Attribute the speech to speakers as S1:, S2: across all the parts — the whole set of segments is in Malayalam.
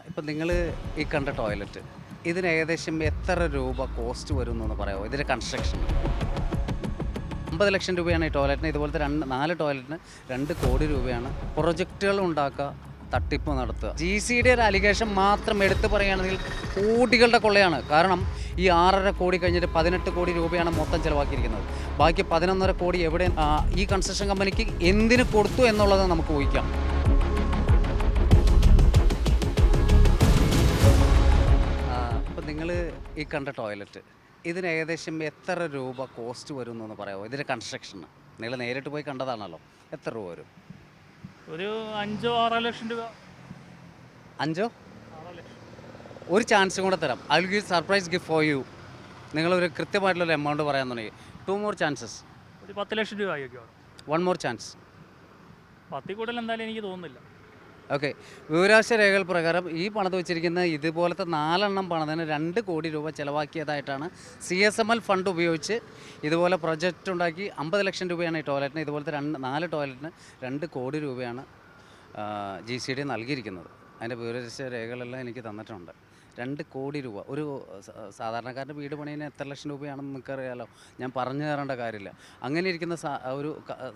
S1: ഇപ്പം നിങ്ങൾ ഈ കണ്ട ടോയ്ലറ്റ് ഇതിന് ഏകദേശം എത്ര രൂപ കോസ്റ്റ് വരും എന്നൊന്ന് പറയാമോ? ഇതിൻ്റെ കൺസ്ട്രക്ഷൻ 50 ലക്ഷം രൂപയാണ് ഈ ടോയ്ലറ്റിന്. ഇതുപോലത്തെ 4 ടോയ്ലറ്റിന് 2 കോടി രൂപയാണ്. പ്രൊജക്റ്റുകൾ ഉണ്ടാക്കുക, തട്ടിപ്പ് നടത്തുക. GCD ഒരു അലിഗേഷൻ മാത്രം എടുത്തു പറയുകയാണെങ്കിൽ കോടികളുടെ കൊള്ളയാണ്. കാരണം ഈ 6.5 കോടി കഴിഞ്ഞിട്ട് 18 കോടി രൂപയാണ് മൊത്തം ചിലവാക്കിയിരിക്കുന്നത്. ബാക്കി 11.5 കോടി എവിടെ ഈ കൺസ്ട്രക്ഷൻ കമ്പനിക്ക് എന്തിന് കൊടുത്തു എന്നുള്ളത് നമുക്ക് ഊഹിക്കാം. ഇപ്പം നിങ്ങൾ ഈ കണ്ട ടോയ്ലറ്റ് ഇതിന് ഏകദേശം എത്ര രൂപ കോസ്റ്റ് വരും എന്നൊന്ന് പറയാമോ? ഇതിൻ്റെ കൺസ്ട്രക്ഷന് നിങ്ങൾ നേരിട്ട് പോയി കണ്ടതാണല്ലോ. എത്ര രൂപ വരും?
S2: ഒരു 5-6 ലക്ഷം രൂപ.
S1: 5 ഒരു ചാൻസും കൂടെ തരാം. I will give surprise gift for you. നിങ്ങളൊരു കൃത്യമായിട്ടുള്ളൊരു എമൗണ്ട് പറയാൻ തുടങ്ങി. 2 more chances.
S2: ഒരു 10 ലക്ഷം രൂപ ആയിരിക്കും.
S1: 1 more chance.
S2: 10 കൂടുതൽ എന്തായാലും എനിക്ക് തോന്നുന്നില്ല.
S1: ഓക്കെ. വിവരാവകാശ രേഖകൾ പ്രകാരം ഈ പണത് വെച്ചിരിക്കുന്ന ഇതുപോലത്തെ 4 പണത്തിന് 2 കോടി രൂപ ചിലവാക്കിയതായിട്ടാണ് CSML ഫണ്ട് ഉപയോഗിച്ച് ഇതുപോലെ പ്രൊജക്റ്റ് ഉണ്ടാക്കി. 50 ലക്ഷം രൂപയാണ് ഈ ടോയ്ലറ്റിന്. ഇതുപോലത്തെ 4 ടോയ്ലറ്റിന് 2 കോടി രൂപയാണ് GCD നൽകിയിരിക്കുന്നത്. അതിൻ്റെ വിവരാവകാശ രേഖകളെല്ലാം എനിക്ക് തന്നിട്ടുണ്ട്. 2 കോടി രൂപ. ഒരു സാധാരണക്കാരൻ്റെ വീട് പണിയുന്ന എത്ര ലക്ഷം രൂപയാണെന്ന് നിങ്ങൾക്കറിയാലോ. ഞാൻ പറഞ്ഞു തരേണ്ട കാര്യമില്ല. അങ്ങനെ ഇരിക്കുന്ന ഒരു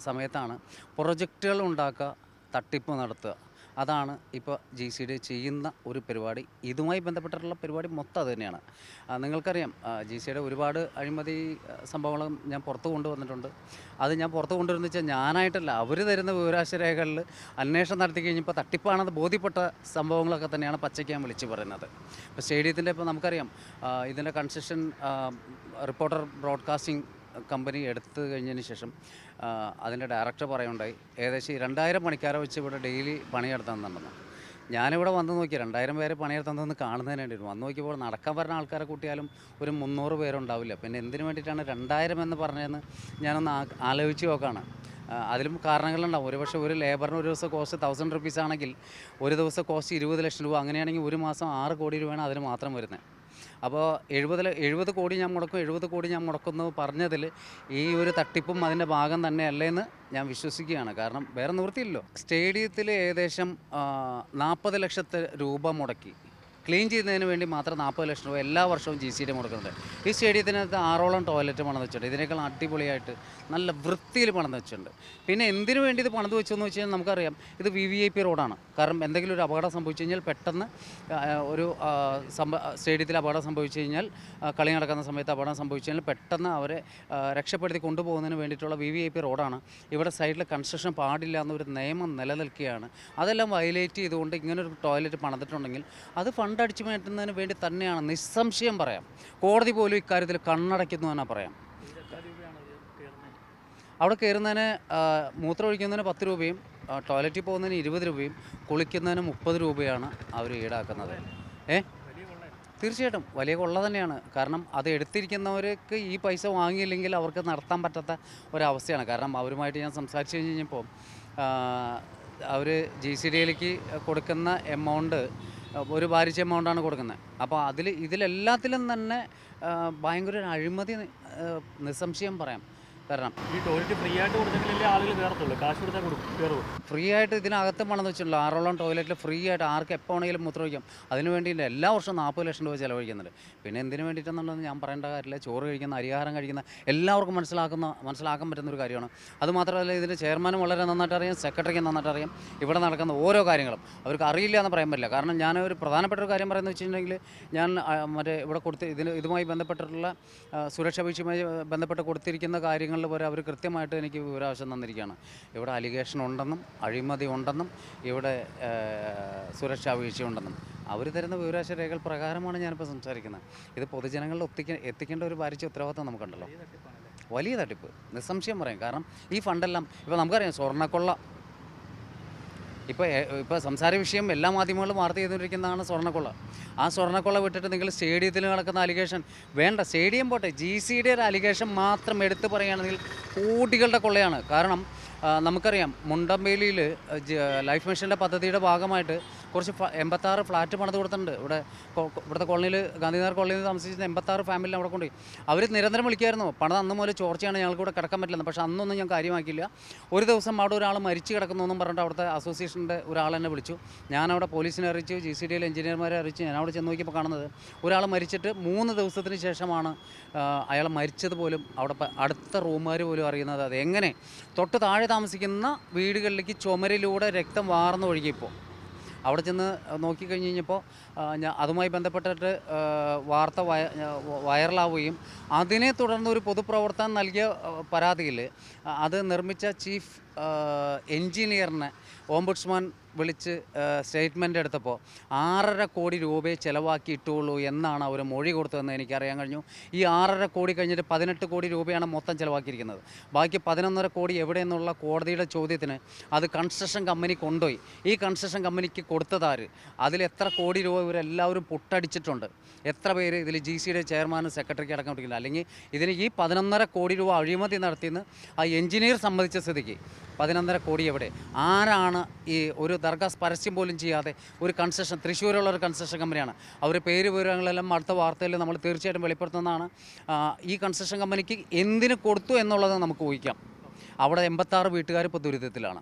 S1: സമയത്താണ് പ്രൊജക്റ്റുകൾ ഉണ്ടാക്കുക, തട്ടിപ്പ് നടത്തുക. അതാണ് ഇപ്പോൾ GCD ചെയ്യുന്ന ഒരു പരിപാടി. ഇതുമായി ബന്ധപ്പെട്ടിട്ടുള്ള പരിപാടി മൊത്തം അത് തന്നെയാണ്. നിങ്ങൾക്കറിയാം GCD ഒരുപാട് അഴിമതി സംഭവങ്ങളും ഞാൻ പുറത്ത് കൊണ്ടുവന്നിട്ടുണ്ട്. അത് ഞാൻ പുറത്ത് കൊണ്ടുവരുന്ന വെച്ചാൽ ഞാനായിട്ടല്ല, അവർ തരുന്ന വിവരാവകാശ രേഖകളിൽ അന്വേഷണം നടത്തി കഴിഞ്ഞപ്പോൾ തട്ടിപ്പാണെന്ന് ബോധ്യപ്പെട്ട സംഭവങ്ങളൊക്കെ തന്നെയാണ് പച്ചയ്ക്ക് ഞാൻ വിളിച്ച് പറയുന്നത്. ഇപ്പോൾ സ്റ്റേഡിയത്തിൻ്റെ ഇപ്പോൾ നമുക്കറിയാം ഇതിൻ്റെ കൺസ്ട്രക്ഷൻ റിപ്പോർട്ടർ ബ്രോഡ്കാസ്റ്റിംഗ് കമ്പനി എടുത്തു കഴിഞ്ഞതിന് ശേഷം അതിൻ്റെ ഡയറക്ടർ പറയുണ്ടായി ഏകദേശം 2000 പണിക്കാരെ വെച്ച് ഇവിടെ ഡെയിലി പണിയെടുത്താന്നുണ്ടെന്ന്. ഞാനിവിടെ വന്ന് നോക്കി 2000 പേര് പണിയെടുത്തതെന്ന് കാണുന്നതിന് വേണ്ടിയിട്ട് വന്ന് നോക്കിയപ്പോൾ നടക്കാൻ പറഞ്ഞ ആൾക്കാരെ കൂട്ടിയാലും ഒരു 300 പേരുണ്ടാവില്ല. പിന്നെ എന്തിനു വേണ്ടിയിട്ടാണ് 2000 എന്ന് പറഞ്ഞതെന്ന് ഞാനൊന്ന് ആലോചിച്ച് നോക്കുകയാണ്. അതിലും കാരണങ്ങളുണ്ടാവും. ഒരുപക്ഷെ ഒരു ലേബറിന് ഒരു ദിവസം കോസ്റ്റ് 1000 റുപ്പീസ് ആണെങ്കിൽ ഒരു ദിവസം കോസ്റ്റ് 20 ലക്ഷം രൂപ. അങ്ങനെയാണെങ്കിൽ ഒരു മാസം 6 കോടി രൂപയാണ് അതിന് മാത്രം വരുന്നത്. അപ്പോൾ 70 കോടി ഞാൻ മുടക്കും, 70 കോടി ഞാൻ മുടക്കുന്നു പറഞ്ഞതിൽ ഈ ഒരു തട്ടിപ്പും അതിൻ്റെ ഭാഗം തന്നെയല്ലേ എന്ന് ഞാൻ വിശ്വസിക്കുകയാണ്. കാരണം വേറെ നിവൃത്തിയില്ലല്ലോ. സ്റ്റേഡിയത്തിൽ ഏകദേശം 40 ലക്ഷത്തെ രൂപ മുടക്കി ക്ലീൻ ചെയ്യുന്നതിന് വേണ്ടി മാത്രം 40 ലക്ഷം രൂപ എല്ലാ വർഷവും GCD മുടക്കുന്നുണ്ട്. ഈ സ്റ്റേഡിയത്തിനകത്ത് 6ഓളം ടോയ്ലറ്റ് പണിത് വെച്ചിട്ടുണ്ട്. ഇതിനേക്കാൾ അടിപൊളിയായിട്ട് നല്ല വൃത്തിയിൽ പണിത് വെച്ചിട്ടുണ്ട്. പിന്നെ എന്തിനു വേണ്ടി ഇത് പണിത് വെച്ചു എന്ന് വെച്ച് കഴിഞ്ഞാൽ നമുക്കറിയാം ഇത് VVIP റോഡാണ്. കാരണം എന്തെങ്കിലും ഒരു അപകടം സംഭവിച്ചു കഴിഞ്ഞാൽ പെട്ടെന്ന് ഒരു സ്റ്റേഡിയത്തിൽ അപകടം സംഭവിച്ചു കഴിഞ്ഞാൽ കളി നടക്കുന്ന സമയത്ത് അപകടം സംഭവിച്ചു കഴിഞ്ഞാൽ പെട്ടെന്ന് അവരെ രക്ഷപ്പെടുത്തി കൊണ്ടുപോകുന്നതിന് വേണ്ടിയിട്ടുള്ള VVIP റോഡാണ്. ഇവിടെ സൈഡിൽ കൺസ്ട്രക്ഷൻ പാടില്ല എന്നൊരു നിയമം നിലനിൽക്കുകയാണ്. അതെല്ലാം വയലേറ്റ് ചെയ്തുകൊണ്ട് ഇങ്ങനൊരു ടോയ്ലറ്റ് പണിതിട്ടുണ്ടെങ്കിൽ അത് ഫണ്ട് അടിച്ചു മാറ്റുന്നതിന് വേണ്ടി തന്നെയാണ്. നിസ്സംശയം പറയാം. കോടതി പോലും ഇക്കാര്യത്തിൽ കണ്ണടയ്ക്കുന്നു തന്നെ പറയാം. അവിടെ കയറുന്നതിന് മൂത്രം ഒഴിക്കുന്നതിന് 10 രൂപയും ടോയ്ലറ്റിൽ പോകുന്നതിന് 20 രൂപയും കുളിക്കുന്നതിന് 30 രൂപയാണ് അവർ ഈടാക്കുന്നത്. തീർച്ചയായിട്ടും വലിയ കൊള്ള തന്നെയാണ്. കാരണം അത് എടുത്തിരിക്കുന്നവർക്ക് ഈ പൈസ വാങ്ങിയില്ലെങ്കിൽ അവർക്ക് നടത്താൻ പറ്റാത്ത ഒരവസ്ഥയാണ്. കാരണം അവരുമായിട്ട് ഞാൻ സംസാരിച്ച് കഴിഞ്ഞപ്പോൾ അവർ GCDയിലേക്ക് കൊടുക്കുന്ന എമൗണ്ട് ഒരു ഭാരിച്ച എമൗണ്ടാണ് കൊടുക്കുന്നത്. അപ്പോൾ ഇതിലെല്ലാത്തിലും തന്നെ ഭയങ്കര ഒരു അഴിമതി നിസ്സംശയം പറയാം. കാരണം
S2: ഈ ടോയ്ലറ്റ് ഫ്രീ ആയിട്ട് കൊടുത്തെങ്കിലല്ലേ ആളുകൾ കയറത്തുള്ളൂ. കാശ് കൊടുത്താൽ കയറുമോ?
S1: ഫ്രീ ആയിട്ട് ഇതിനകത്ത് പണം വെച്ചിട്ടുള്ളൂ. 6ഓളം ടോയ്ലറ്റിൽ ഫ്രീ ആയിട്ട് ആർക്ക് എപ്പോൾ വേണമെങ്കിലും മൂത്രമൊഴിക്കാം. അതിന് വേണ്ടിയില്ല എല്ലാ വർഷവും 40 ലക്ഷം രൂപ ചിലവഴിക്കുന്നുണ്ട്. പിന്നെ എന്തിനു വേണ്ടിയിട്ടെന്നുള്ളത് ഞാൻ പറയേണ്ട കാര്യമില്ല. ചോറ് കഴിക്കുന്ന, അരിയാഹാരം കഴിക്കുന്ന എല്ലാവർക്കും മനസ്സിലാക്കാൻ പറ്റുന്നൊരു കാര്യമാണ്. അതുമാത്രമല്ല ഇതിൻ്റെ ചെയർമാനും വളരെ നന്നായിട്ട് അറിയാം, സെക്രട്ടറിക്ക് നന്നായിട്ട് അറിയാം ഇവിടെ നടക്കുന്ന ഓരോ കാര്യങ്ങളും. അവർക്ക് അറിയില്ല എന്ന് പറയാൻ പറ്റില്ല. കാരണം ഞാൻ ഒരു പ്രധാനപ്പെട്ട ഒരു കാര്യം പറയുന്നത് വെച്ചിട്ടുണ്ടെങ്കിൽ ഞാൻ മറ്റേ ഇവിടെ ഇതുമായി ബന്ധപ്പെട്ടിട്ടുള്ള സുരക്ഷാ വീഴ്ചയുമായി ബന്ധപ്പെട്ട് കൊടുത്തിരിക്കുന്ന കാര്യങ്ങൾ പോലെ അവർ കൃത്യമായിട്ട് എനിക്ക് വിവരാവകാശം തന്നിരിക്കുകയാണ്. ഇവിടെ അലിഗേഷൻ ഉണ്ടെന്നും അഴിമതി ഉണ്ടെന്നും ഇവിടെ സുരക്ഷാ വീഴ്ചയുണ്ടെന്നും അവർ തരുന്ന വിവരാവകാശ രേഖകൾ പ്രകാരമാണ് ഞാനിപ്പോൾ സംസാരിക്കുന്നത്. ഇത് പൊതുജനങ്ങളിൽ എത്തിക്കേണ്ട ഒരു ഭാരിച്ച ഉത്തരവാദിത്വം നമുക്കുണ്ടല്ലോ. വലിയ തട്ടിപ്പ് നിസ്സംശയം പറയും. കാരണം ഈ ഫണ്ടെല്ലാം ഇപ്പോൾ നമുക്കറിയാം സ്വർണ്ണക്കൊള്ള. ഇപ്പോൾ സംസാര വിഷയം എല്ലാ മാധ്യമങ്ങളും വാർത്ത ചെയ്തുകൊണ്ടിരിക്കുന്നതാണ് സ്വർണ്ണക്കൊള്ള. ആ സ്വർണ്ണക്കൊള്ള വിട്ടിട്ട് നിങ്ങൾ സ്റ്റേഡിയത്തിൽ നടക്കുന്ന അലിഗേഷൻ വേണ്ട. സ്റ്റേഡിയം പോട്ടെ, GCD ഒരു അലിഗേഷൻ മാത്രം എടുത്തു പറയുകയാണെങ്കിൽ കോടികളുടെ കൊള്ളയാണ്. കാരണം നമുക്കറിയാം മുണ്ടമ്പേലിയിൽ ലൈഫ് മിഷൻ്റെ പദ്ധതിയുടെ ഭാഗമായിട്ട് കുറച്ച് 86 ഫ്ലാറ്റ് പണിത് കൊടുത്തിട്ടുണ്ട്. ഇവിടുത്തെ കോളനിയിൽ, ഗാന്ധിനഗർ കോളനിയിൽ താമസിച്ചിരുന്ന 86 ഫാമിലി അവിടെ കൊണ്ടുപോയി. അവർ നിരന്തരം വിളിക്കായിരുന്നു, പണം അന്ന് മുതൽ ചോർച്ചയാണ്, ഞങ്ങൾക്ക് ഇവിടെ കിടക്കാൻ പറ്റില്ലെന്ന്. പക്ഷേ അന്നൊന്നും ഞാൻ കാര്യമാക്കിയില്ല. ഒരു ദിവസം അവിടെ ഒരാൾ മരിച്ചു കിടക്കുന്നു എന്നും പറഞ്ഞിട്ട് അവിടുത്തെ അസോസിയേഷൻ്റെ ഒരാൾ എന്നെ വിളിച്ചു. ഞാനവിടെ പോലീസിനെ അറിയിച്ചു, GCDയിലെ എഞ്ചിനീയർമാരെ അറിയിച്ചു. ഞാൻ അവിടെ ചെന്ന് നോക്കിയപ്പോൾ കാണുന്നത് ഒരാൾ മരിച്ചിട്ട് 3 ദിവസത്തിന് ശേഷമാണ് അയാൾ മരിച്ചത് പോലും അവിടെ അടുത്ത റൂമുകാർ പോലും അറിയുന്നത്. അത് എങ്ങനെ തൊട്ട് താഴെ താമസിക്കുന്ന വീടുകളിലേക്ക് ചുമരിലൂടെ രക്തം വാർന്നൊഴുകിയപ്പോൾ അവിടെ ചെന്ന് നോക്കിക്കഴിഞ്ഞ് കഴിഞ്ഞപ്പോൾ അതുമായി ബന്ധപ്പെട്ടിട്ട് വാർത്ത വൈറലാവുകയും അതിനെ തുടർന്ന് ഒരു പൊതുപ്രവർത്തനം നൽകിയ പരാതിയിൽ അത് നിർമ്മിച്ച ചീഫ് എൻജിനീയറിനെ ഓംബുഡ്സ്മാൻ വിളിച്ച് സ്റ്റേറ്റ്മെൻ്റ് എടുത്തപ്പോൾ 6.5 കോടി രൂപയെ ചിലവാക്കിയിട്ടുള്ളൂ എന്നാണ് അവർ മൊഴി കൊടുത്തതെന്ന് എനിക്കറിയാൻ കഴിഞ്ഞു. ഈ 6.5 കോടി കഴിഞ്ഞിട്ട് 18 കോടി രൂപയാണ് മൊത്തം ചിലവാക്കിയിരിക്കുന്നത്. ബാക്കി 11.5 കോടി എവിടെയെന്നുള്ള കോടതിയുടെ ചോദ്യത്തിന് അത് കൺസ്ട്രക്ഷൻ കമ്പനി കൊണ്ടുപോയി. ഈ കൺസ്ട്രക്ഷൻ കമ്പനിക്ക് കൊടുത്തതാര്, അതിലെത്ര കോടി രൂപ ഇവരെല്ലാവരും പൊട്ടടിച്ചിട്ടുണ്ട്, എത്ര പേര് ഇതിൽ GCയുടെ ചെയർമാനും സെക്രട്ടറിക്ക് അടക്കം കിട്ടില്ല. അല്ലെങ്കിൽ ഇതിന് ഈ 11.5 കോടി രൂപ അഴിമതി നടത്തിയെന്ന് ആ എഞ്ചിനീയർ സമ്മതിച്ച സ്ഥിതിക്ക് 11.5 കോടി എവിടെ, ആരാണ് ഈ ഒരു ദർഗാസ് പരസ്യം പോലും ചെയ്യാതെ ഒരു കൺസ്ട്രക്ഷൻ, തൃശ്ശൂരുള്ള ഒരു കൺസ്ട്രക്ഷൻ കമ്പനിയാണ്, അവർ പേര് വിവരങ്ങളെല്ലാം അടുത്ത വാർത്തയിൽ നമ്മൾ തീർച്ചയായിട്ടും വെളിപ്പെടുത്തുന്നതാണ്. ഈ കൺസ്ട്രക്ഷൻ കമ്പനിക്ക് എന്തിന് കൊടുത്തു എന്നുള്ളത് നമുക്ക് ഊഹിക്കാം. അവിടെ 86 വീട്ടുകാർ ഇപ്പോൾ ദുരിതത്തിലാണ്.